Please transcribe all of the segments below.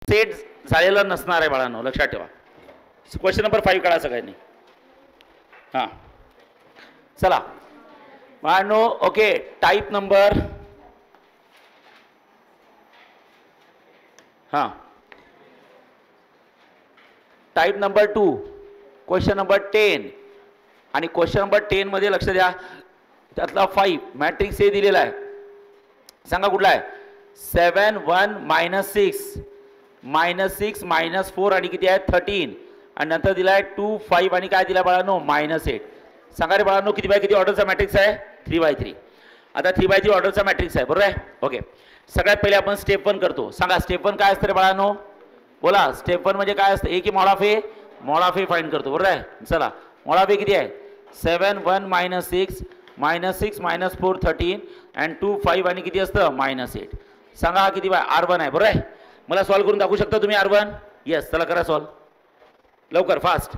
Set झालेलं नसणार आहे बाळांनो, लक्षात ठेवा. क्वेश्चन नंबर 5 काढा सगळ्यांनी. हां चला बाळांनो, okay. Type number type number 2 question number 10 आणि क्वेश्चन नंबर 10 मध्ये लक्ष द्या, त्यातला 5 मॅट्रिक्स ए दिलेला आहे. सांगा कुठला आहे? 7 1 -6 -6 -4 आणि किती आहे 13 आणि नंतर दिला आहे 2 5 आणि काय दिला बाळांनो -8. सांगा रे बाळांनो किती बाय किती ऑर्डरचा मॅट्रिक्स आहे? 3/3. आता 3/3 ऑर्डरचा मॅट्रिक्स आहे, बरोबर आहे. ओके, सगळ्यात पहिले आपण स्टेप 1 करतो. सांगा स्टेप 1 काय असतं रे बाळांनो? बोला स्टेप 1 म्हणजे काय असतं? ए की mod of A? Mod of A find करतो, बरोबर आहे. चला मॉड ऑफ ए किती आहे? 7 1 -6 -6 -4 13 आणि 2 5 आणि किती असतं -8. सांगा किती बाय R1 आहे, बरोबर आहे. मला सॉल्व्ह करून दाखवू शकता तुम्ही R1? येस, चला करा सॉल्व्ह लवकर फास्ट.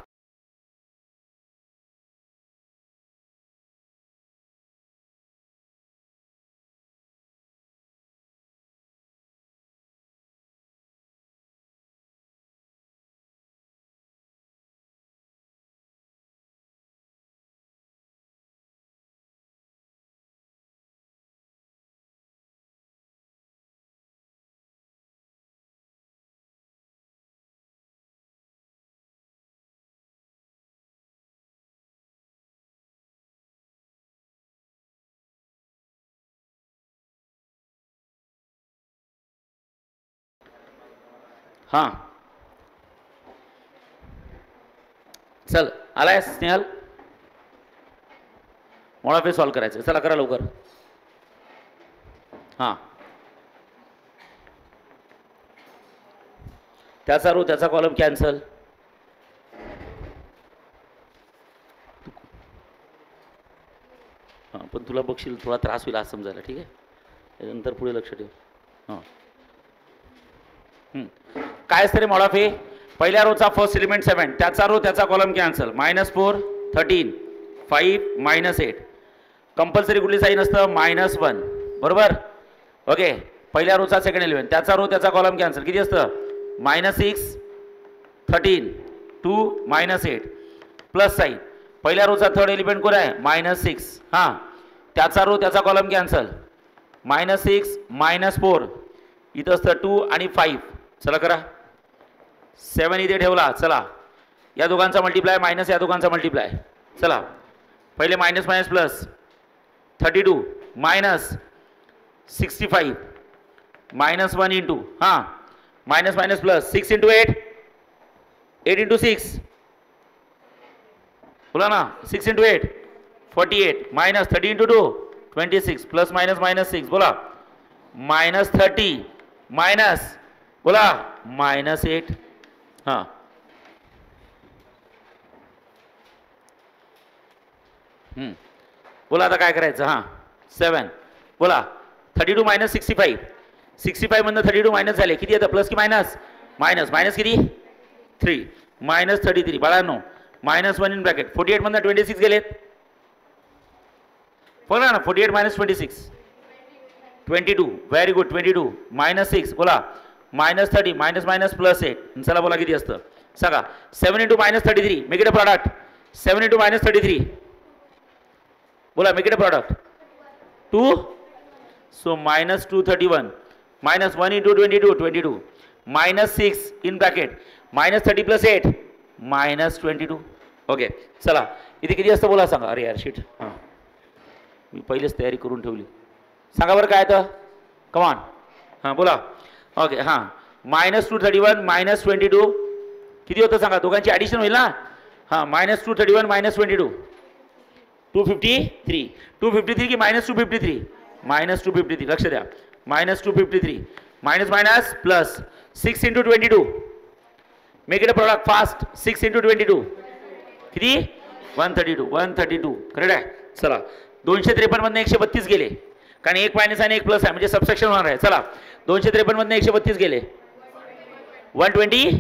हां चल आलाय Snehal, mod of A solve करायचं. चला करा लवकर. हां त्याचा रो त्याचा कॉलम कॅन्सल. हां पण तुला बघशील थोडा त्रास होईल आज समजायला, ठीक आहे. त्यानंतर पुढे लक्ष ठेव. हां काय असतं रे मॉड ऑफ ए? पहिल्या रोचा फर्स्ट एलिमेंट 7, त्याचा रो त्याचा कॉलम कॅन्सल. -4 13 5 -8. कंपल्सरी कुठली साईन असतं? -1, बरोबर. ओके, पहिल्या रोचा सेकंड एलिमेंट त्याचा रो त्याचा कॉलम कॅन्सल. किती असतं? -6 13 2 -8 प्लस साईन. पहिल्या रोचा थर्ड एलिमेंट कोण आहे? -6. हां त्याचा रो त्याचा कॉलम कॅन्सल. -6 -4 इथं असतं 2 आणि 5. चला करा. 7 इथे ठेवला. चला या दोघांचा मल्टिप्लाय मायनस या दोघांचा मल्टिप्लाय. चला पहिले minus minus plus 32 minus 65 -1 into हां minus minus plus 6 into 8 8 into 6 बोला ना 6 into 8 48 minus 30 into 2 26 plus minus minus 6 बोला -30 मायनस बोला -8. हां बोला आता काय करायचं? हां 7 बोला 32 मायनस 65 65 मधनं 32 मायनस झाले किती येतं? प्लस की मायनस? मायनस मायनस किती? 3 मायनस 33 बाळांनो -1 इन ब्रॅकेट 48 मधनं 26 गेलेत. बघा ना 48 मायनस 26 22 व्हेरी गुड 22 -6 बोला -30 मायनस मायनस प्लस 8. चला बोला किती असतं सांगा? 7 into -33 make it a product. 7 into -33 बोला make it a product 2 so -231 -1 into 22 22 -6 in bracket -30 plus 8 -22. Okay चला इथे किती असतं बोला सांगा? अरे यार शीट हां मी पहिलेच तयारी करून ठेवली. सांगा बरं काय तर कमान. हां बोला. ओके हां -231 -22 किती होतं सांगा? दोघांची ॲडिशन होईल ना. हां -231 -22 253 253 की -253 -253 लक्ष द्या -253 minus minus plus 6 into 22 make it a product fast 6 into 22 किती? 132 132 करेक्ट आहे. चला 253 मधनं 132 गेले कारण एक मायनस आणि एक प्लस आहे म्हणजे सबसेक्शन होणार आहे. चला 253 मधनं 132 गेले 120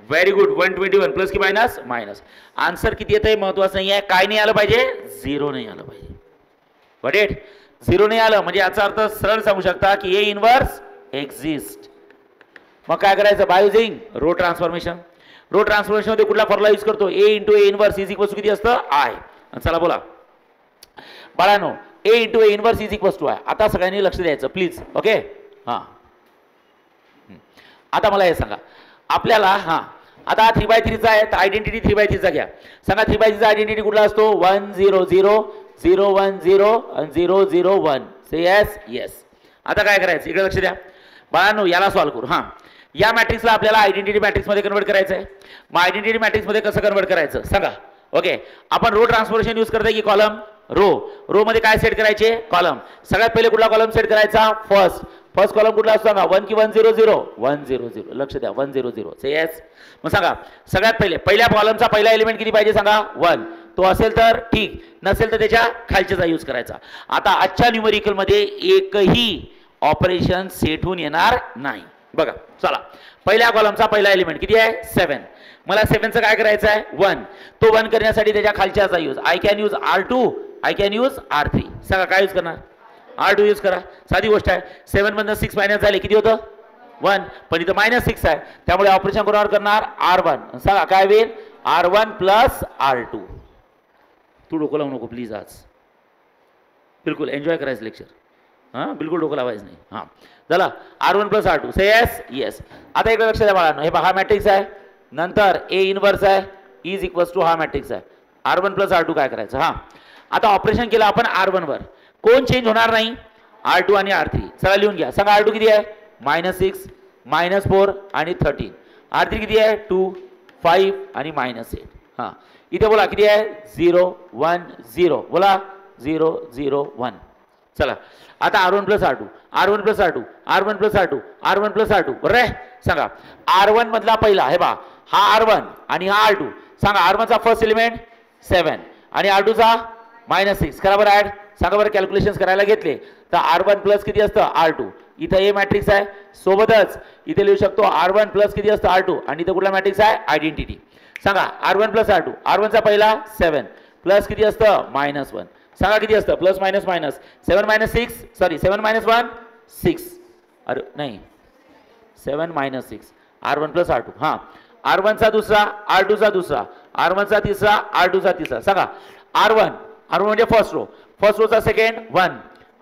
व्हेरी गुड 121 प्लस की मायनस मायनस. आन्सर किती येत आहे महत्वाचं नाही आहे. काय नाही आलं पाहिजे? 0 नाही आलं पाहिजे. व्हॉट इट 0 नाही आलं म्हणजे याचा अर्थ सरळ सांगू शकता की ए इनवर्स एक्झिस्ट. मग काय करायचं by using row transformation. Row transformation मध्ये कुठला फॉर्म्युला यूज करतो A into A inverse is equal to किती असतं आय. चला बोला बाळांनो A into A inverse is equal to I. आता सगळ्यांनी लक्ष द्यायचं प्लीज. ओके हां आता मला हे सांगा आपल्याला हां आता 3/3चा आहे तर आयडेंटिटी 3/3चा घ्या. सांगा 3/3चा आयडेंटिटी कुठला असतो 1 0 0 0 1 0 आणि 0 0 1. से येस येस. आता काय करायचं इकडे लक्ष द्या बाळांनो याला सॉल्व्ह करू. हां या मॅट्रिक्सला आपल्याला आयडेंटिटी मॅट्रिक्समध्ये कन्वर्ट करायचं आहे. मग आयडेंटिटी मॅट्रिक्समध्ये कसं कन्वर्ट करायचं सांगा. ओके आपण रो ट्रान्सफॉर्मेशन यूज करताय की कॉलम रो मध्ये काय सेट करायचे कॉलम. सगळ्यात पहिले कुठला कॉलम सेट करायचा फर्स्ट कॉलम कुठला असतो सांगा 1 की 1 0 0 1 0 0. लक्ष द्या 1 0 0. से येस. मग सांगा सगळ्यात पहिले पहिल्या कॉलमचा पहिला एलिमेंट किती पाहिजे सांगा 1. तो असेल तर ठीक नसेल तर त्याच्या खालच्याचा यूज करायचा. आता आजच्या न्यूमेरिकल मध्ये एकही ऑपरेशन सेट होऊन येणार नाही. बघा चला पहिल्या कॉलमचा पहिला एलिमेंट किती आहे 7. मला 7चं काय करायचं आहे 1. तो 1 करण्यासाठी त्याच्या खालच्याचा use I can use R2 I can use R3. सांगा काय यूज करणार R2 यूज करा. साधी गोष्ट आहे 7 मधनं 6 मायनस झाले किती होतं 1 पण इथं -6 आहे त्यामुळे ऑपरेशन कोणावर करणार R1. सांगा काय होईल R1 प्लस R2. तू डोकं लावू नको प्लीज आज बिलकुल एन्जॉय करायचं लेक्चर. हां बिलकुल डोकं लावायचं नाही. हां झालं R1 प्लस R2. से येस येस. आता इकडे लक्ष द्या बाळांनो हे हा मॅट्रिक्स आहे नंतर ए इनवर्स आहे इज इक्वल्स टू हा मॅट्रिक्स आहे. R1 प्लस R2 काय करायचं. हां आता ऑपरेशन केलं आपण R1 वर कोण चेंज होणार नाही R2 आणि R3. चला लिहून घ्या. सांगा R2 किती आहे -6 -4 आणि 13. R3 किती आहे 2 5 आणि -8. हां इथे बोला किती आहे 0 1 0. बोला 0 0 1. चला आता R1 plus R2 R1 plus R2 R1 plus R2 R1 plus R2 बरं आहे. सांगा R1 मधला पहिला हे बा हा R1 आणि हा R2. सांगा R1 चा फर्स्ट एलिमेंट 7 आणि R2 चा -6. करा बरं ऍड. सांगा बरं कॅल्क्युलेशन्स करायला घेतले तर R1 प्लस किती असतं R2. इथं ए मॅट्रिक्स आहे सोबतच इथे लिहू शकतो R1 प्लस किती असतं R2 आणि इथं कुठला मॅट्रिक्स आहे आयडेंटिटी. सांगा R1 प्लस R2 R1 चा पहिला 7 प्लस किती असतं -1. सांगा किती असतं प्लस मायनस 7 -6 सॉरी 7 -1 6. अरे नाही 7 -6 R1 प्लस R2. हां R1 चा दुसरा R2 चा दुसरा R1 चा तिसरा R2 चा तिसरा. सांगा R1 म्हणजे फर्स्ट रो चा सेकंड 1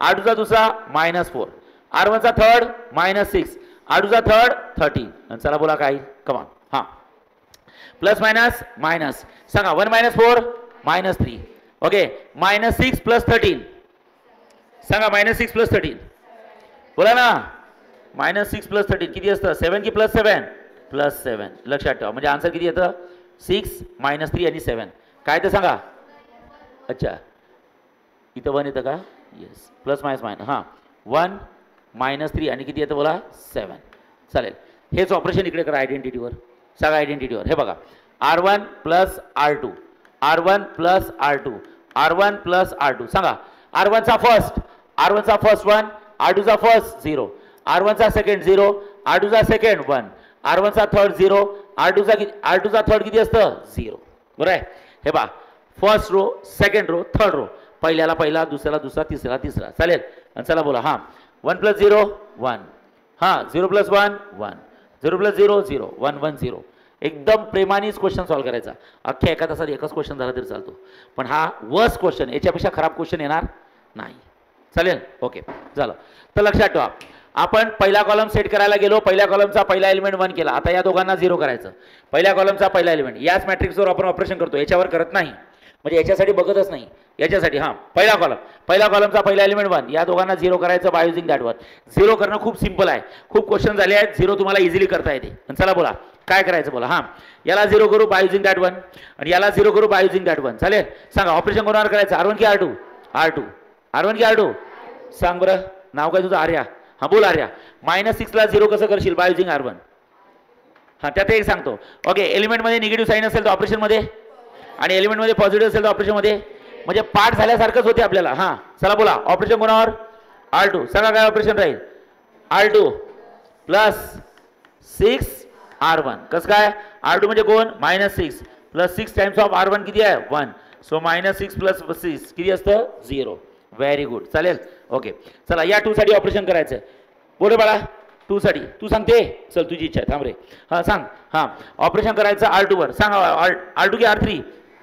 R2 चा दुसरा -4 R1 चा थर्ड -6 R2 चा थर्ड 13. आणि चला बोला काय कमा. हां प्लस मायनस सांगा 1 -4 -3. Okay -6 plus 13. सांगा -6 प्लस 13 बोला ना -6 प्लस 13 किती असतं 7 की प्लस 7 प्लस 7. लक्षात ठेवा म्हणजे आन्सर किती येतं 6 -3 आणि 7 काय ते सांगा. अच्छा इथं 1 येतं का येस प्लस मायनस हां 1 -3 आणि किती येतं बोला 7. चालेल हेच ऑपरेशन इकडे करा आयडेंटिटीवर. सांगा आयडेंटिटीवर हे बघा R1 plus R2 R1 plus R2 R1 plus R2. सांगा R1 चा फर्स्ट 1 R2 चा फर्स्ट 0 R1 चा सेकंड 0 R2 चा सेकंड 1 R1 चा थर्ड 0 R2 चा थर्ड किती असतं 0. बरं आहे हे बघा first row second row third row पहिल्याला पहिला दुसऱ्याला दुसरा तिसऱ्याला तिसरा. चालेल आणि चला बोला हां 1 + 0 1 हां 0 + 1 1 0 + 0 0 1 1 0. एकदम प्रेमानेच क्वेश्चन सॉल्व्ह करायचा. अख्ख्या एका तासात एकच क्वेश्चन झाला तरी चालतो पण हा वर्स्ट क्वेश्चन याच्यापेक्षा खराब क्वेश्चन येणार नाही. चालेल ओके झालं. तर लक्षात ठेवा आपण पहिला कॉलम सेट करायला गेलो पहिल्या कॉलमचा पहिला एलिमेंट 1 केला. आता या दोघांना 0 करायचं. पहिल्या कॉलमचा पहिला एलिमेंट याच मॅट्रिक्सवर आपण ऑपरेशन करतो याच्यावर करत नाही म्हणजे याच्यासाठी बघतच नाही याच्यासाठी. हां पहिला कॉलमचा पहिला एलिमेंट 1 या दोघांना 0 करायचं बाय युजिंग दॅट वन. 0 करणं खूप सिंपल आहे. खूप क्वेश्चन झाले आहेत 0 तुम्हाला इझिली करता येते. चला बोला काय करायचं बोला. हां याला 0 करू बाय युजिंग दॅट वन आणि याला 0 करू बाय युजिंग दॅट वन. चालेल सांगा ऑपरेशन कोणावर करायचं R1 की R2 R1 की R2. सांग बरं नाव काय तुझं आर्या. हां बोल आर्या -6 ला 0 कसं करशील बाय युजिंग R1. हां त्यात एक सांगतो. ओके एलिमेंटमध्ये निगेटिव्ह साईन असेल तर ऑपरेशनमध्ये आणि एलिमेंटमध्ये पॉझिटिव्ह असेल तर ऑपरेशनमध्ये म्हणजे पाठ झाल्यासारखंच होते आपल्याला. हां चला बोला ऑपरेशन कोणावर R2. सांगा काय ऑपरेशन राहील R2 प्लस 6 R1. कसं काय R2 म्हणजे कोण -6 प्लस 6 टाइम्स ऑफ R1 किती आहे 1 सो -6 प्लस 6 किती असतं 0. व्हेरी गुड चालेल ओके. चला या 2 साठी ऑपरेशन करायचं बोले बाळा 2 साठी तू सांगते चल तुझी इच्छा आहे थांब रे हां सांग हां ऑपरेशन करायचं R2 वर सांगा R2 की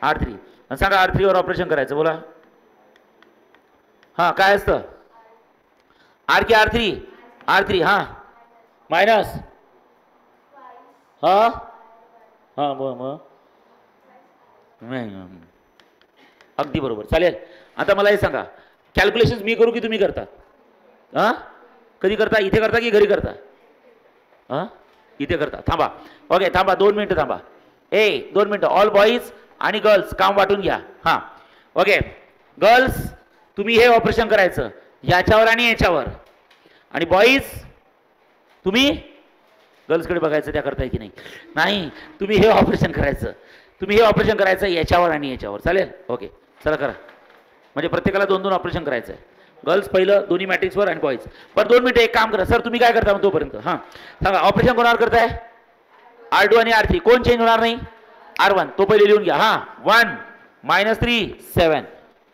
R3 सांगा R3 वर ऑपरेशन करायचं बोला हां काय असतं R की R3 हां मायनस हां हां मग अगदी बरोबर चालेल आता मला हे सांगा कॅल्क्युलेशन्स मी करू की तुम्ही करता हां कधी करता इथे करता की घरी करता हां इथे करता थांबा ओके थांबा 2 मिनिटं थांबा 2 मिनिटं ऑल बॉईज आणि गर्ल्स काम वाटून घ्या हां ओके गर्ल्स तुम्ही हे ऑपरेशन करायचं याच्यावर आणि याच्यावर आणि बॉईज तुम्ही गर्ल्सकडे बघायचं त्या करताय की नाही तुम्ही हे ऑपरेशन करायचं याच्यावर आणि याच्यावर चालेल ओके चला करा म्हणजे प्रत्येकाला 2-2 ऑपरेशन करायचं आहे गर्ल्स पहिलं दोन्ही मॅट्रिक्सवर आणि बॉईज पण 2 मिनिटं एक काम करा सर तुम्ही काय करता मग तोपर्यंत हां सांगा ऑपरेशन कोणावर करताय R2 आणि R3 कोण चेंज होणार नाही R1 तो पहिले लिहून घ्या हां 1 -3 7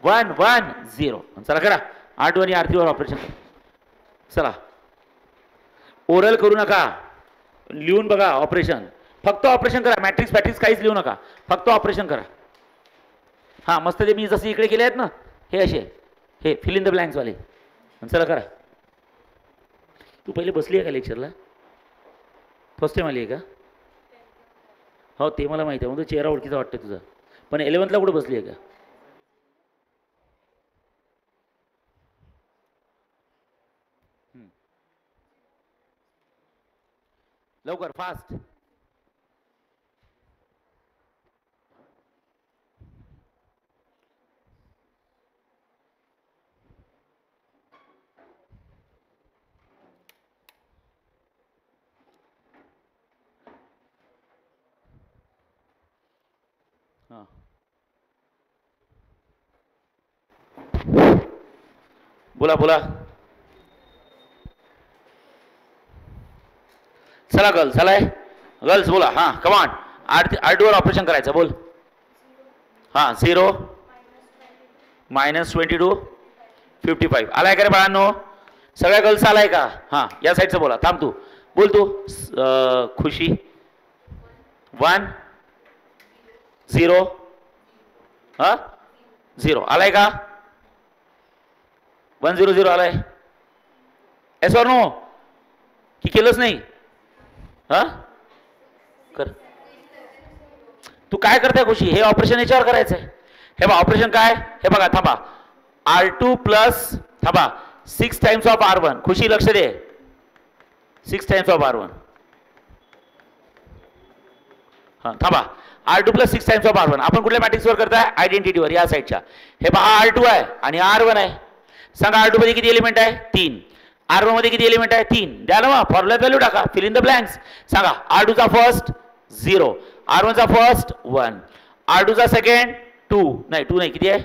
1 1 0 चला करा R2 आणि R3 वर ऑपरेशन करा चला ओरल करू नका लिहून बघा ऑपरेशन फक्त ऑपरेशन करा मॅट्रिक्स काहीच लिहू नका फक्त ऑपरेशन करा हां मस्त ते मी जसे इकडे केले आहेत ना हे असे हे फिल इन द ब्लँक्स वाले चला करा तू पहिले बसली आहे का लेक्चरला फर्स्ट टाइम आली आहे का हो ते मला माहिती आहे म्हणजे चेहरा ओळखीचा वाटतं तुझा पण 11th कुठे बसली आहे का लवकर फास्ट हां बोला चला गर्ल्स बोला हां कमांड R2 वर ऑपरेशन करायचं बोल हां 0 -22 55 आलाय का रे बाळांनो सगळ्या गर्ल्स आलाय का हां या साईडचं बोला थांब तू बोल तू खुशी 1 0 हां 0 आलाय का 1 0 0 आलाय एस और नो की केलंच नाही हां कर तू काय करताय खुशी हे ऑपरेशन याच्यावर करायचं आहे हे बघा ऑपरेशन काय हे बघा थांबा R2 प्लस थांबा 6 टाइम्स ऑफ R1 खुशी लक्ष दे 6 टाइम्स ऑफ R1 हां थांबा R2 plus 6 times of R1 आपण कुठल्या मॅट्रिक्सवर करताय आयडेंटिटीवर या साईडच्या हे पहा R2 आहे आणि R1 आहे सांगा R2 मध्ये किती एलिमेंट आहे 3 R1 मध्ये किती एलिमेंट आहे 3 द्या ना फॉर्म्युला व्हॅल्यू टाका फिल इन द ब्लँक्स सांगा R2 चा फर्स्ट 0 R1 चा फर्स्ट 1 R2 चा सेकंड 2 नाही किती आहे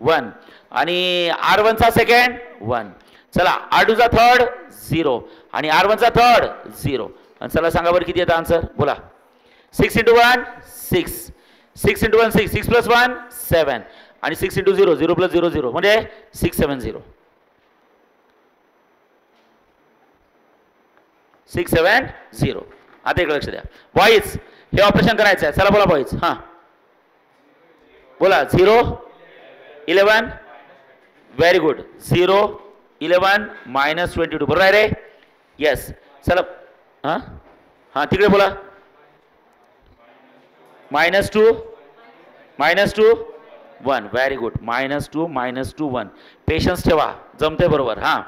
1 आणि R1 चा सेकंड 1 चला R2 चा थर्ड 0 आणि R1 चा थर्ड 0 आणि चला सांगा बरं किती येतं आन्सर बोला 6 × 1 6 6 × 1 6 6 + 1 7 आणि 6 × 0 0 + 0 0 म्हणजे 670 670 आता एक लक्ष द्या बॉईज हे ऑपरेशन करायचं आहे चला बोला बॉईज हां बोला 0 11 व्हेरी गुड 0 11 -22 बरोबर आहे रे येस चला हां हां तिकडे बोला -2 1 व्हेरी गुड -2 -2 1 पेशन्स ठेवा जमते बरोबर हां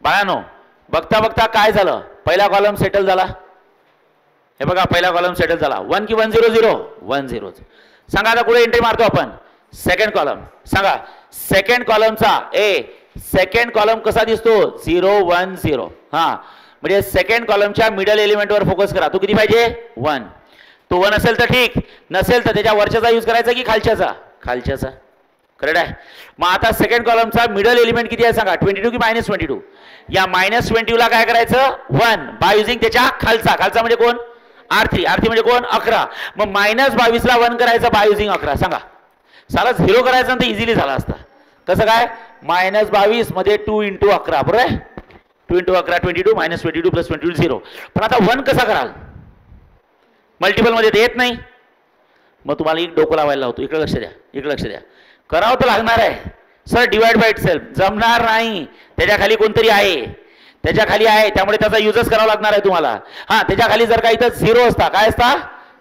बाळांनो बघता बघता काय झालं पहिला कॉलम सेटल झाला हे बघा पहिला कॉलम सेटल झाला 1 की 1 0 0 1 0 सांगा आता पुढे एंट्री मारतो आपण सेकंड कॉलम सांगा सेकंड कॉलमचा सेकंड कॉलम कसा दिसतो 0 1 0 हां म्हणजे सेकंड कॉलमच्या मिडल एलिमेंटवर फोकस करा तो किती पाहिजे 1 तो 1 असेल तर ठीक नसेल तर त्याच्या वरच्याचा यूज करायचा की खालच्याचा करेक्ट आहे मग आता सेकंड कॉलमचा मिडल एलिमेंट किती आहे सांगा 22 की -22 या -20 ला काय करायचं 1 बाय युजिंग त्याच्या खालचा म्हणजे कोण R3 म्हणजे कोण 11 मग -22 ला 1 करायचं बाय युजिंग 11 सांगा साला 0 करायचं तर इझिली झाला असता कसं काय -22 मध्ये 2 × 11 बरोबर आहे 2 × 11 22 मायनस 22 प्लस 22 0. पण आता 1 कसा कराल? मल्टिपलमध्ये ते येत नाही. मग तुम्हाला एक डोकं लावायला लावतो. इकडे लक्ष द्या, इकडे लक्ष द्या. करावं तर लागणार आहे सर. डिवाइड बाय इटसेल्फ जमणार नाही. त्याच्या खाली कोणतरी आहे, त्याच्या खाली आहे, त्यामुळे त्याचा युजच करावा लागणार आहे तुम्हाला. हां, त्याच्या खाली जर का इथं 0 असता, काय असता?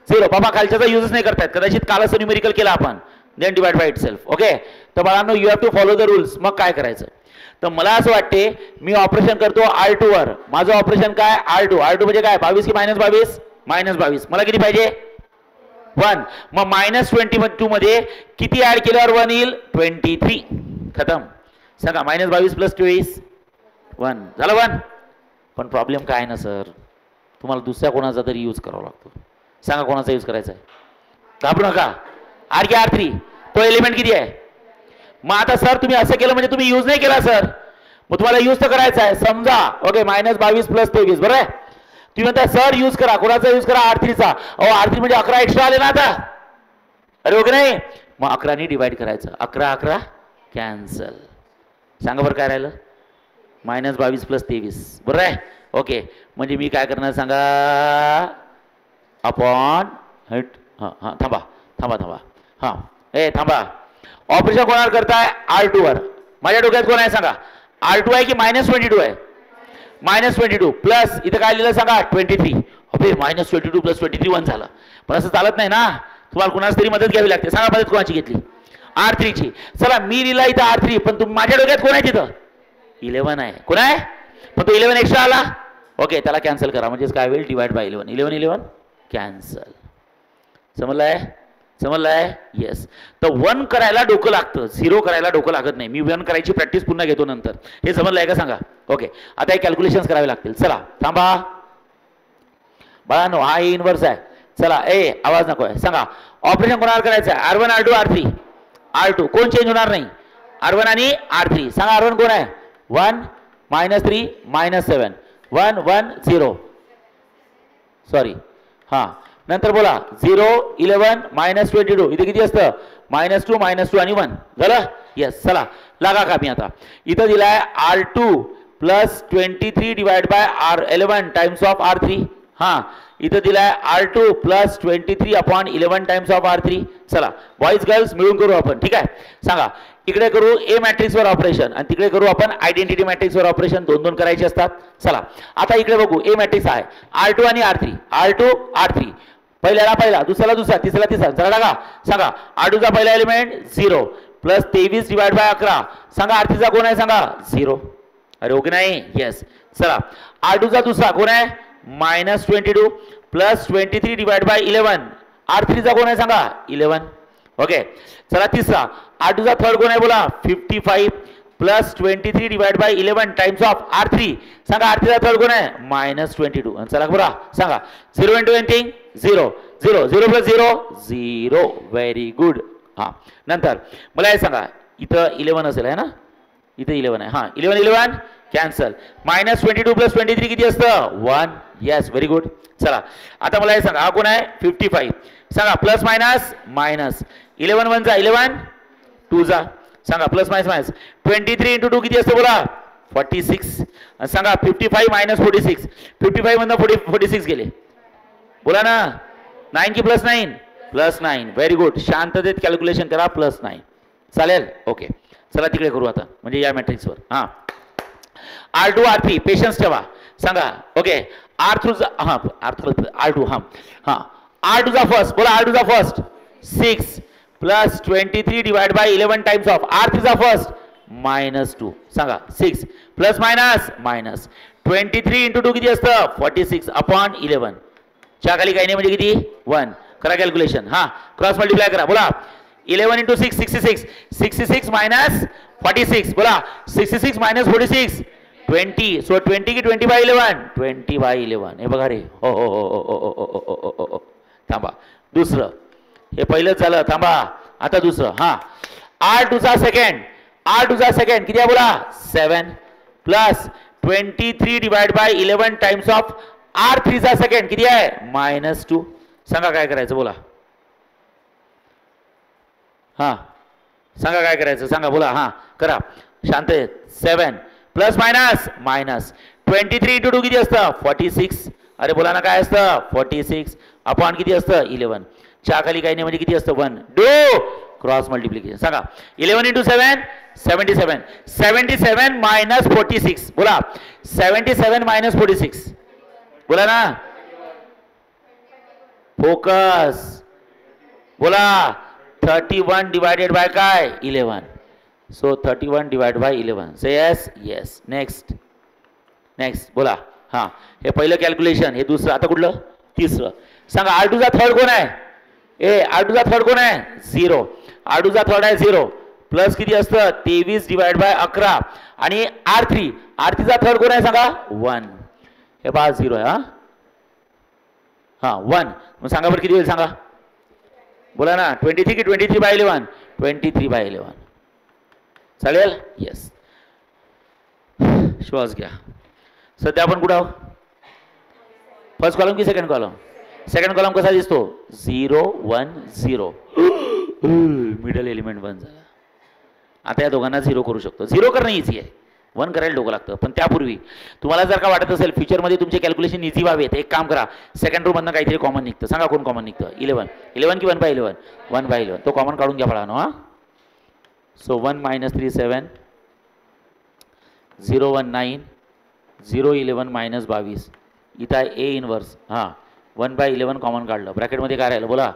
0. बाबा खालच्याचा युजच नाही करतायत, कदाचित कालच न्यूमेरिकल केला आपण. Then divide by itself. Okay, तर बाळांनो you have to follow the rules. मग काय करायचं? तर मला असं वाटते मी ऑपरेशन करतो R2 वर. माझं ऑपरेशन काय? R2. R2 म्हणजे काय? 22 की मायनस 22? मायनस 22. मला किती पाहिजे? 1. मग मायनस 22 मध्ये किती ऍड केल्यावर 1 येईल? 23. खतम. सांगा मायनस 22 प्लस 23 1 झालं 1. पण प्रॉब्लेम काय ना सर, तुम्हाला दुसऱ्या कोणाचा तरी यूज करावा लागतो. सांगा कोणाचा यूज करायचा आहे? घाबरू नका. R की R3? तो एलिमेंट किती आहे? मग आता सर तुम्ही असं केलं म्हणजे तुम्ही यूज नाही केला सर. मग तुम्हाला यूज तर करायचा आहे. समजा ओके मायनस 22 प्लस 23 बरं आहे. तुम्ही म्हणता सर यूज करा. कोणाचा यूज करा? R3चा. अहो R3 म्हणजे 11 एक्स्ट्रा आले ना आता. अरे ओके नाही. मग 11 डिवाइड करायचं. 11 11 कॅन्सल. सांगा बरं काय राहिलं? मायनस 22 प्लस 23 बरं आहे. ओके, म्हणजे मी काय करणार सांगा? अपॉन हट. हां हां थांबा थांबा थांबा. हां थांबा. ऑपरेशन कोणावर करताय? R2 वर. माझ्या डोक्यात कोण आहे सांगा? R2 आहे की मायनस 22 आहे? मायनस 22 प्लस इथं काय लिहिलं सांगा? 23. अबे मायनस 22 प्लस 23 1 झालं. पण असं चालत नाही ना, तुम्हाला कुणाच तरी मदत घ्यावी लागते. सांगा मदत कोणाची घेतली? R3ची. चला मी लिहिला इथं R3, पण माझ्या डोक्यात कोण आहे तिथं? 11 आहे. कोण आहे? पण तो 11 एक्स्ट्रा आला. ओके, त्याला कॅन्सल करा. म्हणजेच काय होईल? Divide by 11. 11 11 कॅन्सल. समजलंय? समजलंय? येस. तर 1 करायला डोकं लागतं, 0 करायला डोकं लागत नाही. मी 1 करायची प्रॅक्टिस पुन्हा घेतो नंतर. हे समजलंय का सांगा? ओके, आता हे कॅल्क्युलेशन्स करावे लागतील. चला थांबा बाळांनो, हा इनवर्स आहे. चला आवाज नको आहे. सांगा ऑपरेशन कोणावर करायचं आहे? R1 R2 R3. R2 कोण चेंज होणार नाही? R1 आणि R3. सांगा R1 कोण आहे? 1 मायनस 3 मायनस 7 1 1 0. सॉरी हां, नंतर बोला 0 11 मायनस 22. इथे किती असतं? -2 -2 आणि 1 झालं. येस. चला लागा का मी आता इथं दिलाय R2 plus 23 divide by R11 times of R3. हां, इथं दिलाय R2 plus 23 upon 11 times of R3. चला बॉईज गर्ल्स मिळून करू आपण. ठीक आहे. सांगा इकडे करू ए मॅट्रिक्सवर ऑपरेशन आणि तिकडे करू आपण आयडेंटिटी मॅट्रिक्सवर ऑपरेशन. 2 करायचे असतात. चला आता इकडे बघू. ए मॅट्रिक्स आहे R2 आणि R3. R2 R3 पहिल्याला पहिला, दुसऱ्याला दुसरा, तिसरा तिसरा. चला टाका. सांगा R2 चा पहिला एलिमेंट 0 प्लस 23 डिवाइड बाय 11. सांगा R3 चा कोण आहे सांगा? 0. अरे ओके नाही? येस. चला R2 चा दुसरा कोण आहे? -22 प्लस 23 डिवाइड बाय 11. R3 चा कोण आहे सांगा? 11. ओके. चला तिसरा R2 चा थर्ड कोण आहे बोला? 55 plus 23 divide by 11 times of R3. सांगा R3 चा थर्ड कोण आहे? -22. चला बरा सांगा 0 into anything 0 0 0 plus 0 0. Very good. हां, नंतर मला हे सांगा इथं 11 असेल आहे ना? इथं 11 आहे. हां 11 11 कॅन्सल. -22 प्लस 23 किती असतं? 1. Yes, very good. चला आता मला हे सांगा हा कोण आहे? 55. सांगा प्लस मायनस मायनस. 11 1 जा 11 2 जा. सांगा प्लस मायनस मायनस. 23 इंटू 2 किती असतं बोला? 46. सांगा 55 मायनस 46. 55 मधनं 46 गेले. बोला ना. 9 की प्लस 9? प्लस 9. Very good. शांततेत कॅल्क्युलेशन करा. प्लस 9 चालेल. ओके, चला तिकडे करू आता, म्हणजे या मॅट्रिक्सवर. हां R2 R3 पेशन्स ठेवा. सांगा ओके R2 हां R2 हां हां R2 चा फर्स्ट बोला. R2 चा first 6 plus 23 divide by 11 times of R3 चा फर्स्ट -2. सांगा 6 प्लस मायनस मायनस 23 इंटू 2 किती असतं? 46 अपॉन 11. च्या खाली काही नाही म्हणजे किती? 1. करा कॅल्क्युलेशन. हां क्रॉस मल्टिप्लाय करा. बोला 11 इंटू 6 66. 66 मायनस 46. बोला 66 मायनस 46 20. सो 20 की 20 बाय 11? 20 बाय 11. हे बघा रे. हो हो हो हो हो हो हो. थांबा दुसरं. हे पहिलंच झालं. थांबा आता दुसरं. हां R2 चा सेकंड. R2 चा सेकंड किती आहे बोला? 7 plus 23 divide by 11 times of R3 चा सेकंड किती आहे? -2. सांगा काय करायचं बोला. हां सांगा काय करायचं सांगा बोला. हां करा शांत. 7 प्लस मायनस मायनस 23 इंटू 2 किती असतं 46. अरे बोला ना काय असतं 46 अपॉन किती असतं 11. च्या खाली काही नाही म्हणजे किती असतं 1. डू क्रॉस मल्टिप्लिकेशन सांगा. 11 इंटू 7 77. 77 मायनस 46 बोला. 77 मायनस 46 बोला ना. फोकस बोला. 31 डिवायडेड बाय काय 11. So 31 divide by 11. Say yes yes. Next next बोला. हां हे पहिलं कॅल्क्युलेशन. हे दुसरं. आता कुठलं तिसरं सांगा. R2चा थर्ड कोण आहे. R2चा थर्ड कोण आहे 0. R2चा थर्ड आहे 0 प्लस किती असतं 23 डिवाइड बाय 11. आणि R3चा थर्ड कोण आहे सांगा 1. हे पहा 0 आहे. हां 1. मग सांगा बरं किती होईल सांगा बोला ना. 23 की 23 बाय 11. 23 बाय 11 चालेल. येस. श्वास घ्या. सध्या आपण कुठं आहोत. फर्स्ट कॉलम की सेकंड कॉलम. सेकंड कॉलम कसा दिसतो 0 1 0. मिडल एलिमेंट 1 झाला. आता या दोघांना 0 करू शकतो. 0 करणं इझी आहे. 1 करायला डोकं लागतं. पण त्यापूर्वी तुम्हाला जर का वाटत असेल फ्युचरमध्ये तुमचे कॅल्क्युलेशन इझी व्हावेत एक काम करा. सेकंड रूममधनं काहीतरी कॉमन निघतं. सांगा कोण कॉमन निघतं 11. 11 की 1 बाय 11. 1 बाय 11. तो कॉमन काढून घ्या फळानो. हां सो 1 मायनस 3 7 0 1 9 0 11 मायनस 22. इथं आहे ए इनवर्स. हां 1 बाय 11 कॉमन काढलं. ब्रॅकेटमध्ये काय राहिलं बोला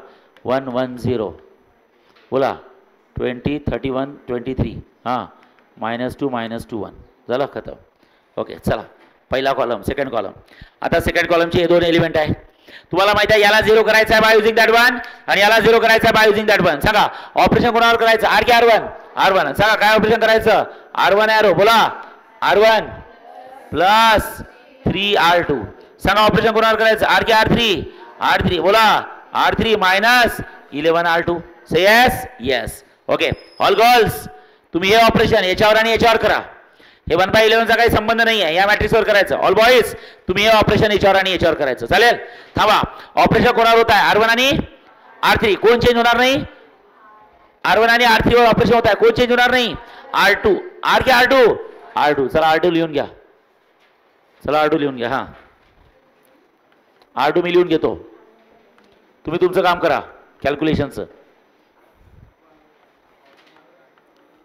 1 1 0 बोला 20 31 23. हां -2 -2 1 झालं खतम. ओके चला पहिला कॉलम सेकंड कॉलम. आता सेकंड कॉलमचे हे दोन एलिमेंट आहे. तुम्हाला माहिती आहे याला 0 करायचं आहे बाय युजिंग दॅट वन आणि याला 0 करायचं आहे बाय युजिंग दॅट वन. सांगा ऑपरेशन कोणावर करायचं आर की R1. R1 सांगा काय ऑपरेशन करायचं R1 एरो बोला R1 प्लस 3R2. सांगा ऑपरेशन कोणावर करायचं आर की R3. R3 बोला R3 minus 11R2. Say yes yes. Okay all girls तुम्ही हे ऑपरेशन याच्यावर आणि याच्यावर करा. हे 1 बाय 11 चा काही संबंध नाही आहे. या मॅट्रिक्सवर करायचं. ऑल बॉईज तुम्ही हे ऑपरेशन याच्यावर आणि याच्यावर करायचं. चालेल. थांबा ऑपरेशन कोणावर होत आहे R1 आणि R3. कोण चेंज होणार नाही. R1 आणि R3 वर ऑपरेशन होत आहे. कोण चेंज होणार नाही. R2 आर की R2. चला R2 लिहून घ्या. चला R2 लिहून घ्या. हां R2 मी लिहून घेतो. तुम्ही तुमचं काम करा कॅल्क्युलेशनचं.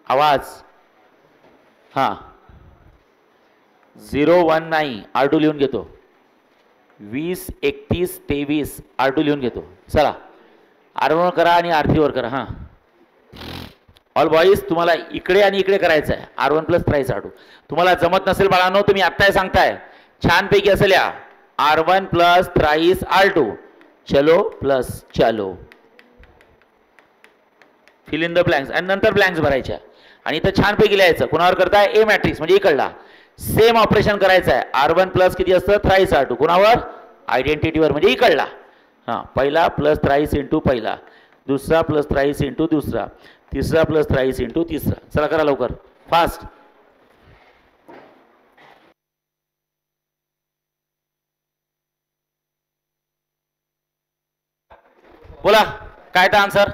आवाज हां 0 1 9 R2 लिहून घेतो. 20 31 23 R2 लिहून घेतो. चला R1 वर करा आणि R3 वर करा. हां ऑल बॉईज तुम्हाला इकडे आणि इकडे करायचं आहे. R1 plus thrice R2. तुम्हाला जमत नसेल बाळांनो तुम्ही आत्ताही सांगताय छानपैकी असेल या R1 प्लस थ्राइस R2. चलो प्लस चलो फिल इन द ब्लँक्स आणि नंतर ब्लँक्स भरायच्या आणि इथं छानपैकी लिहायचं. कुणावर करताय ए मॅट्रिक्स म्हणजे इकडला सेम ऑपरेशन करायचं आहे. R1 प्लस किती असतं थ्राइस R2. कुणावर आयडेंटिटीवर म्हणजे इकडला. हां पहिला प्लस थ्राइस इंटू पहिला. दुसरा प्लस थ्राइस इंटू दुसरा. तिसरा प्लस थ्राइस इंटू तिसरा. चला करा लवकर फास्ट. बोला काय तर आन्सर.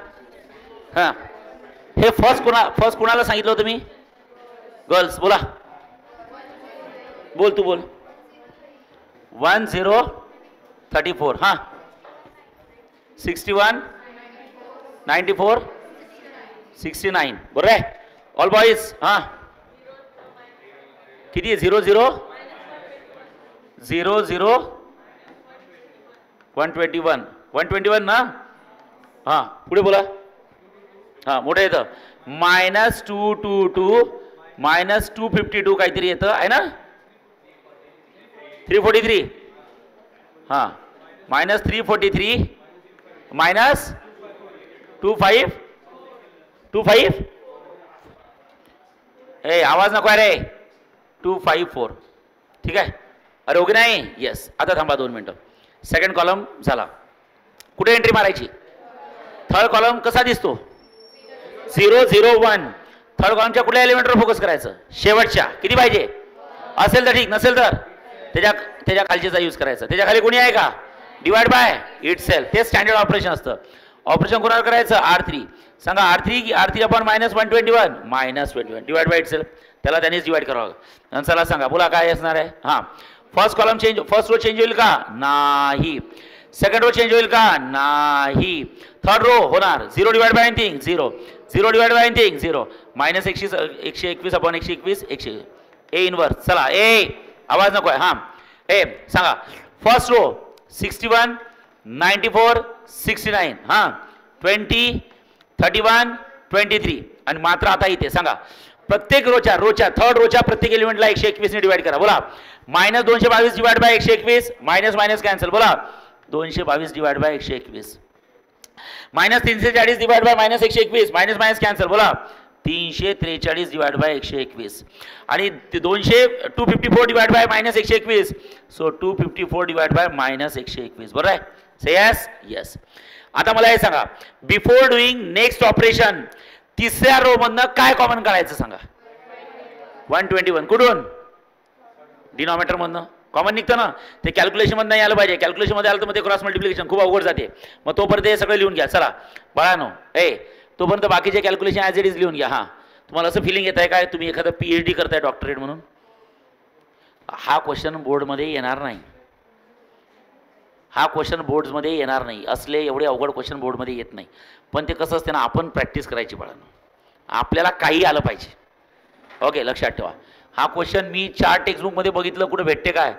हां हे फर्स्ट कोणाला सांगितलं होतं मी. गर्ल्स बोला बोल तू बोल. 1 0 34 हां 61 94 69 बरोबर आहे. ऑल बॉईज हां किती आहे 0 0 0 0 121 121 ना. हां पुढे बोला. हां मोठं येतं -222 -252 काहीतरी येतं आहे ना. 343 हां -343 -25 ए आवाज नको रे 254 ठीक आहे. अरे ओके नाही येस. आता थांबा 2 मिनटं. सेकंड कॉलम झाला. कुठे एंट्री मारायची. थर्ड कॉलम कसा दिसतो 0 0 1. थर्ड कॉलमच्या कुठल्या एलिमेंटवर फोकस करायचं शेवटच्या. किती पाहिजे असेल तर ठीक नसेल तर त्याच्या खालचेचा यूज करायचा. त्याच्या खाली कोणी आहे का डिवाइड बाय इट सेल्फ. ते स्टँडर्ड ऑपरेशन असतं. ऑपरेशन कोणावर करायचं R3. सांगा R3 की R3 upon -121 -21 divide by it self. त्याला त्यांनीच डिवाइड करावं लागेल. चला सांगा, बोला काय असणार आहे. हां, first column change, first row change होईल का? नाही. सेकंड रो चेंज होईल का? नाही. थर्ड रो होणार 0 divide by anything 0, 0 divide by anything 0, minus 121 upon 121 100. A inverse. चला ए, आवाज नको आहे. हां ए सांगा, फर्स्ट रो 61 94 69, हां 20 31 23. आणि मात्र आता इथे सांगा, प्रत्येक रोच्या थर्ड रोच्या प्रत्येक एलिमेंटला 121 ने डिवाइड करा. बोला minus 222 divide by 121, minus minus cancel. बोला 222 divide by 121, minus 340 divide by minus 121, minus minus cancel. बोला 343 डिवाइड बाय 121 आणि 254 divide by minus 121, so 254 divide by minus 121. बरोबर आहे. से यस यस. आता मला हे सांगा, बिफोर डुईंग नेक्स्ट ऑपरेशन तिसऱ्या रो मधनं काय कॉमन काढायचं सांगा. 121 कुठून? डिनॉमिनेटर मधनं कॉमन निघतं ना. ते कॅल्क्युलेशन मध्ये नाही आलं पाहिजे. कॅल्क्युलेशन मध्ये आलं तर मग ते क्रॉस मल्टिप्लिकेशन खूप अवघड जाते. मग तोपर्यंत हे सगळं लिहून घ्या. चला बाळानो, तोपर्यंत बाकीचे कॅल्क्युलेशन ॲज इट इज लिहून घ्या. हां, तुम्हाला असं फिलिंग येत आहे काय तुम्ही एखादं PhD करताय डॉक्टरेट म्हणून? हा क्वेश्चन बोर्डमध्ये येणार नाही. हा क्वेश्चन बोर्ड्समध्ये येणार नाही. असले एवढे अवघड क्वेश्चन बोर्डमध्ये येत नाही. पण ते कसं असते ना, आपण प्रॅक्टिस करायची बाळांनो. आपल्याला काही आलं पाहिजे. ओके, लक्षात ठेवा. हा क्वेश्चन मी 4 टेक्स्टबुकमध्ये बघितलं, कुठे भेटते काय?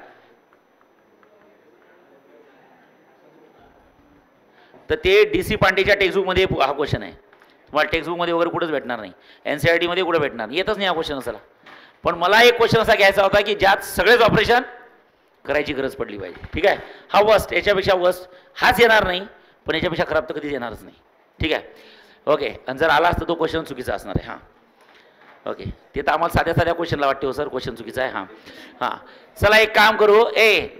तर ते DC पांडेच्या टेक्स्टबुकमध्ये हा क्वेश्चन आहे. तुम्हाला टेक्स्टबुकमध्ये वगैरे कुठंच भेटणार नाही. NCERT मध्ये कुठं भेटणार, येतच नाही हा क्वेश्चन असाला. पण मला एक क्वेश्चन असा घ्यायचा होता की ज्यात सगळेच ऑपरेशन करायची गरज पडली पाहिजे. ठीक आहे. हा वर्स्ट, याच्यापेक्षा वर्स्ट हाच येणार नाही, पण याच्यापेक्षा खराब तर कधीच येणारच नाही. ठीक आहे. ओके, आणि जर आला असता तो क्वेश्चन चुकीचा असणार आहे. हां ओके, ते तर आम्हाला साध्या साध्या क्वेश्चनला वाटते हो सर क्वेश्चन चुकीचा आहे. हां हां, चला एक काम करू.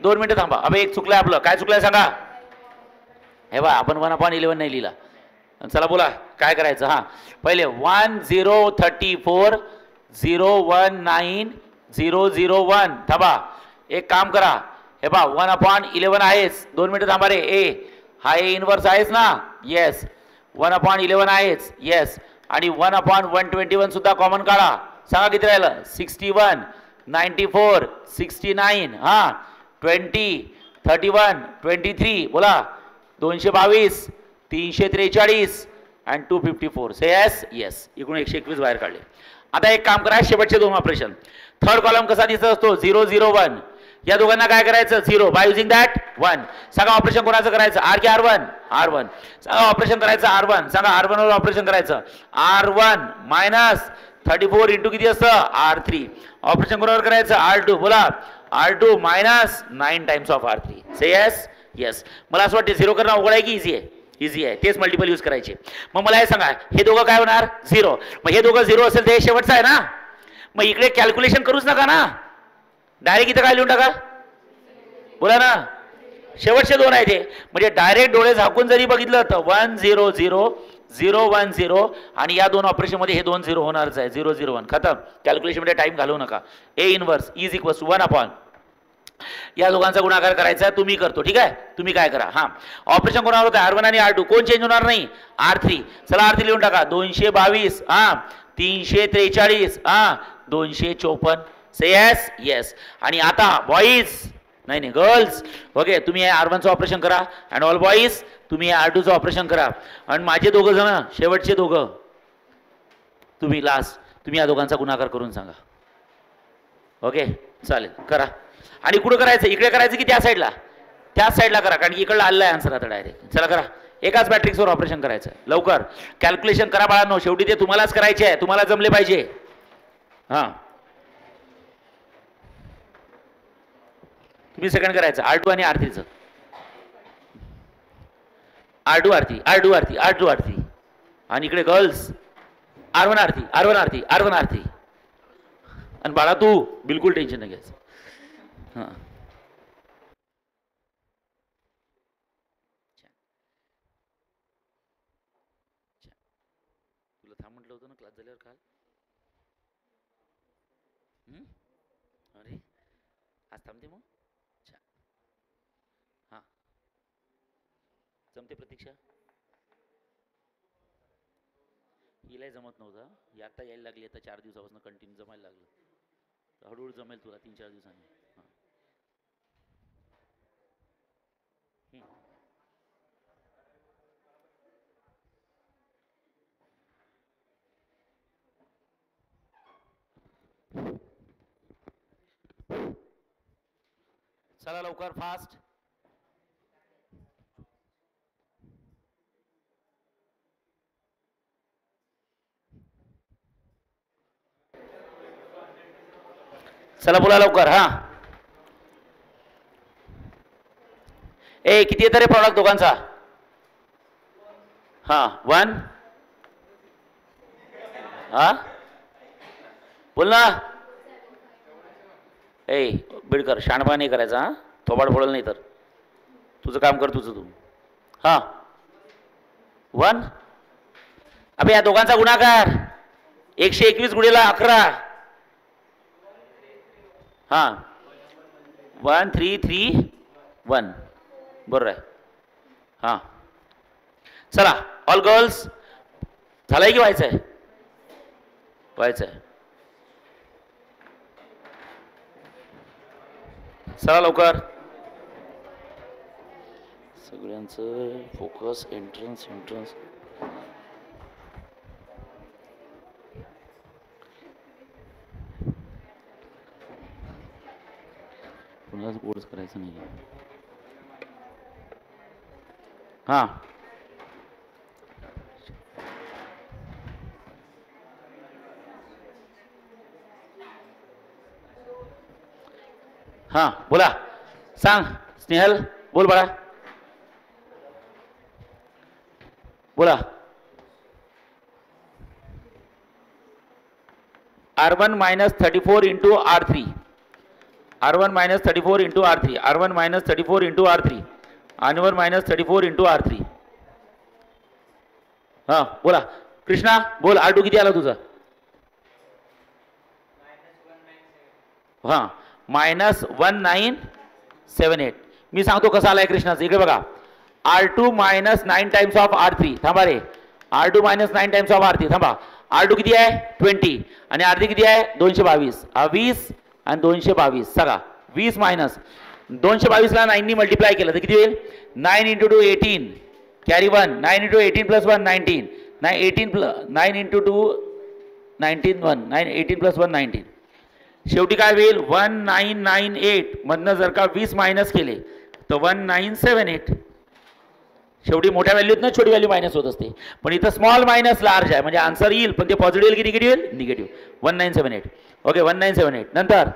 2 मिनिटं थांबा. अबे एक चुकलं आपलं. काय चुकलं सांगा. हे बा, आपण 1/11 नाही लिहिला. चला बोला काय करायचं. हां, पहिले 1034 019 001. थांबा, एक काम करा. हे बा 1/11 आहेच. 2 मिनिटं थांबा रे. हा ए इनवर्स आहेच ना. येस, 1/11 आहेच. येस, आणि 1/121 सुद्धा कॉमन काढा. सांगा किती राहिलं. 61 94 69, हां 20 31 23. बोला 222 343 आणि 254. से येस येस. इकडून 121 बाहेर काढले. आता एक काम करा, शेवटचे 2 ऑपरेशन. थर्ड कॉलम कसा दिसत असतो. 0 0 1. या दोघांना काय करायचं. 0 बाय युजिंग दॅट 1. सांगा ऑपरेशन कोणाचं करायचं. R की R1? R1. सांगा ऑपरेशन करायचं R1. सांगा R1 वर ऑपरेशन करायचं. R1 मायनस 34 इंटू किती असतं. R3. ऑपरेशन कोणावर करायचं. R2. बोला R2 minus 9 times of R3. Say yes yes. मला असं वाटतं 0 करणं अवघड आहे की इझी आहे. इझी आहे. तेच मल्टिपल यूज करायचे. मग मला हे सांगा, हे दोघं काय होणार. 0. मग हे दोघं 0 असेल तर हे शेवटचं आहे ना. मग इकडे कॅल्क्युलेशन करूच नका ना, डायरेक्ट इथं काय लिहून टाका. बोला ना, शेवटचे 2 आहे ते. म्हणजे डायरेक्ट डोळे झाकून जरी बघितलं तर 1 0 0 0 1 0, आणि या 2 ऑपरेशन मध्ये हे 2 0 होणारच आहे. 0 0 1 खतम. कॅल्क्युलेशन मध्ये टाइम घालवू नका. ए इनवर्स इज इक्वल्स 1/, या दोघांचा गुणाकार करायचा आहे. तुम्ही करतो. ठीक आहे. तुम्ही काय करा. हां, ऑपरेशन कोणावर होतं. R1 आणि R2. कोण चेंज होणार नाही. R3. चला R3 लिहून टाका. 222, हां 343, हां 254. से येस येस. आणि आता बॉईज, नाही गर्ल्स, ओके, तुम्ही R1चं ऑपरेशन करा. अँड ऑल बॉईज तुम्ही R2चं ऑपरेशन करा. आणि माझे दोघं जण शेवटचे दोघं तुम्ही लास्ट, तुम्ही या दोघांचा गुणाकार करून सांगा. ओके चालेल, करा. आणि कुठं करायचं. इकडे करायचं की त्या साईडला. त्याच साईडला करा, कारण इकडला आलेला आहे आन्सर आता डायरेक्ट. चला करा. एकाच मॅट्रिक्सवर ऑपरेशन करायचं. लवकर कॅल्क्युलेशन करा बाळांनो. शेवटी ते तुम्हालाच करायचे आहे. तुम्हाला जमले पाहिजे. हां, तुम्ही सेकंड करायचं. R2 आणि R3चं. R2 R3 R2 R3 R2 R3. आणि इकडे girls R1 R3 R1 R3 R1 R3. आणि बाळा तू बिलकुल टेन्शन नाही घ्यायचं. हां, तुला थांब म्हटलं होतं ना क्लास झाल्यावर काल. अरे आज थांबते मग. हां, जमते प्रतीक्षा. हिलाही जमत नव्हतं. ही आता यायला लागली, आता 4 दिवसापासून कंटिन्यू जमायला लागलं. तर हळूहळू जमेल तुला 3-4 दिवसांनी. हां. चला लवकर फास्ट. चला बोला लवकर. हा ए किती येतं रे प्रॉडक्ट दोघांचा? हा 1. हा बोल ना. ए बिडकर शाणपणा नाही करायचा. हा थोबाड फोडल नाही तर. तुझं काम कर तुझं तू. हा 1. अबे या दोघांचा गुणाकार 121 गुणिले 11. हा 1 3 3 1 बरोबर आहे. हां चला ऑल गर्ल्स. झालंय की व्हायचं आहे? व्हायचं आहे. चला लवकर सगळ्यांचं फोकस. एंट्रन्स एंट्रन्स कुणालाच बोर्डच करायचं नाही. हां हां बोला. सांग स्नेहल बोल बाळा बोला. R1 - 34 into R3. R1 - 34 into R3. R1 - 34 into R3. R1 - 34 into R3. हां बोला कृष्णा बोल. R2 किती आला तुझा? हां -1978. मी सांगतो कसा आलाय कृष्णाचं. इकडे बघा. R2 - 9 times of R3. थांबा रे. R2 - 9 times of R3. थांबा. R2 किती आहे? 20 आणि R3 किती आहे? 222. हा 20 आणि 222 सगळा 20 मायनस 222 ला 9 नी मल्टिप्लाय केलं तर किती होईल? 9 × 2 18 कॅरी 1. 9 × 18 + 1 19. 9 × 2 19 1 9 18 + 1 19. शेवटी काय होईल? 1998 मधनं जर का 20 मायनस केले तर 1978. शेवटी मोठ्या व्हॅल्यूत ना छोटी व्हॅल्यू मायनस होत असते. पण इथं स्मॉल मायनस लार्ज आहे म्हणजे आन्सर येईल पण ते पॉझिटिव्ह येईल की निगेटिव्ह येईल? निगेटिव्ह. 1978. ओके 1978 नंतर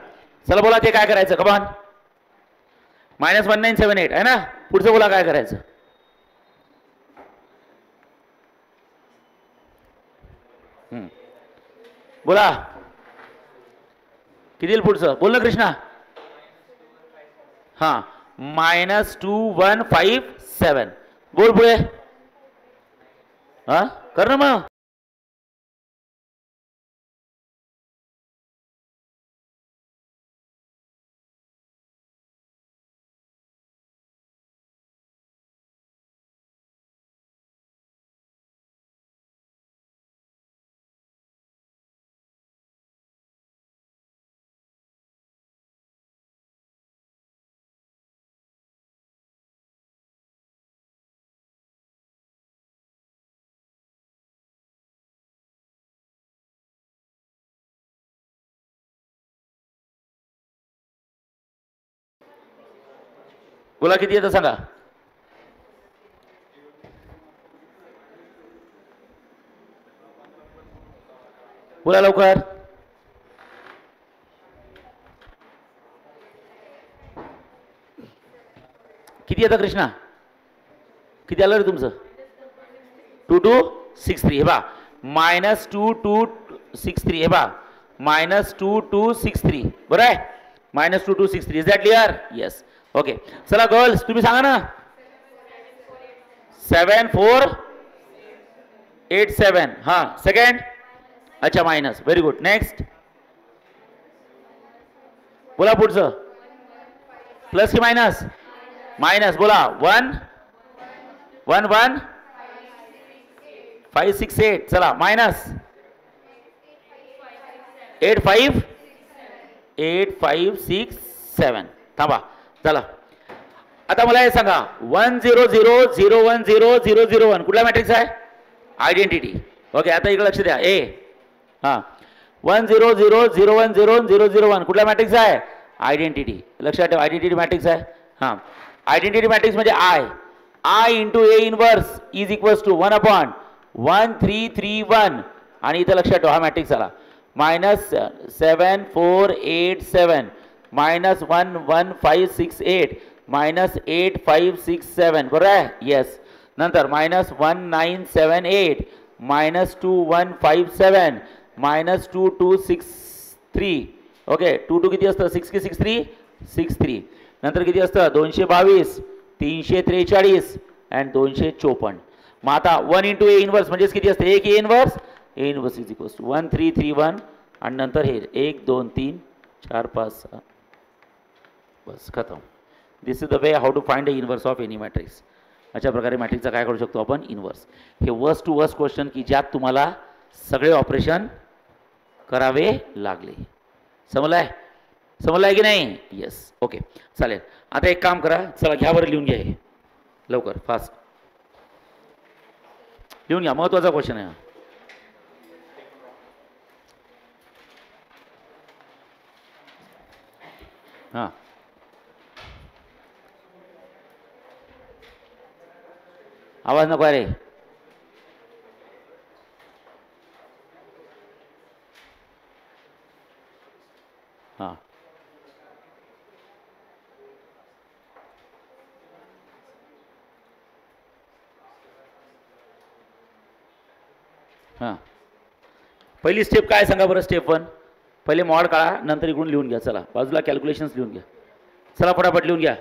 चला बोला ते काय करायचं? कमान -1978 आहे ना. पुढचं बोला काय करायचं? बोला किती येईल पुढचं? बोल ना कृष्णा. हां -2157. बोल पुढे. हा कर ना मग. बोला किती येतं सांगा. बोला लवकर. किती येतं कृष्णा? किती आलं रे तुमचं? 2263. हे बा -2263. हे बा -2263 बरं आहे. -2263. Is that clear? Yes. Okay चला गर्ल्स तुम्ही सांगा ना. 7487. हां सेकंड. अच्छा मायनस. Very good. नेक्स्ट बोला पुढचं. प्लस की मायनस? मायनस. बोला 1 1 1 5 6 8 चला मायनस 8 5 8 5 6 7 थांबा चला आता मला हे सांगा 1 0 0 0 1 0 0 0 1 कुठला मॅट्रिक्स आहे आयडेंटिटी ओके आता इकडे लक्ष द्या ए हां 1 0 0 0 1 0 0 0 1 कुठला मॅट्रिक्स आहे आयडेंटिटी लक्षात ठेवा आयडेंटिटी मॅट्रिक्स आहे हां आयडेंटिटी मॅट्रिक्स म्हणजे I into A inverse is equals to 1 upon 1 3 3 1 आणि इथं लक्षात ठेवा हा मॅट्रिक्स आला मायनस 7 4 8 7 मायनस 1 1 5 6 8 मायनस 8 5 6 7 बरोबर आहे येस नंतर मायनस 1 9 7 8 मायनस 2 1 5 7 मायनस 2 2 6 3 ओके 2 2 किती असतं 6 की 6 3 6 3 नंतर किती असतं 222 343 अँड 254 मग आता 1 इंटू ए इनवर्स म्हणजेच किती असते एक A inverse is equals to 1 3 3 1 आणि नंतर हे 1 2 3 4 5 6 बस खतम this is the way how to find the inverse of any matrix अशा प्रकारे मॅट्रिक्सचा काय करू शकतो आपण इनवर्स हे वर्स्ट टू वर्स्ट क्वेश्चन की ज्यात तुम्हाला सगळे ऑपरेशन करावे लागले समजलाय की नाही येस ओके चालेल आता एक काम करा चला घ्या बरं लिहून घ्या हे लवकर फास्ट लिहून घ्या महत्त्वाचा क्वेश्चन आहे हां आवाज नको रे हां हां पहिली स्टेप काय सांगा बरं स्टेप 1 पहिले मॉड काढा नंतर इकडून लिहून घ्या चला बाजूला कॅल्क्युलेशन्स लिहून घ्या चला फटाफट लिहून घ्या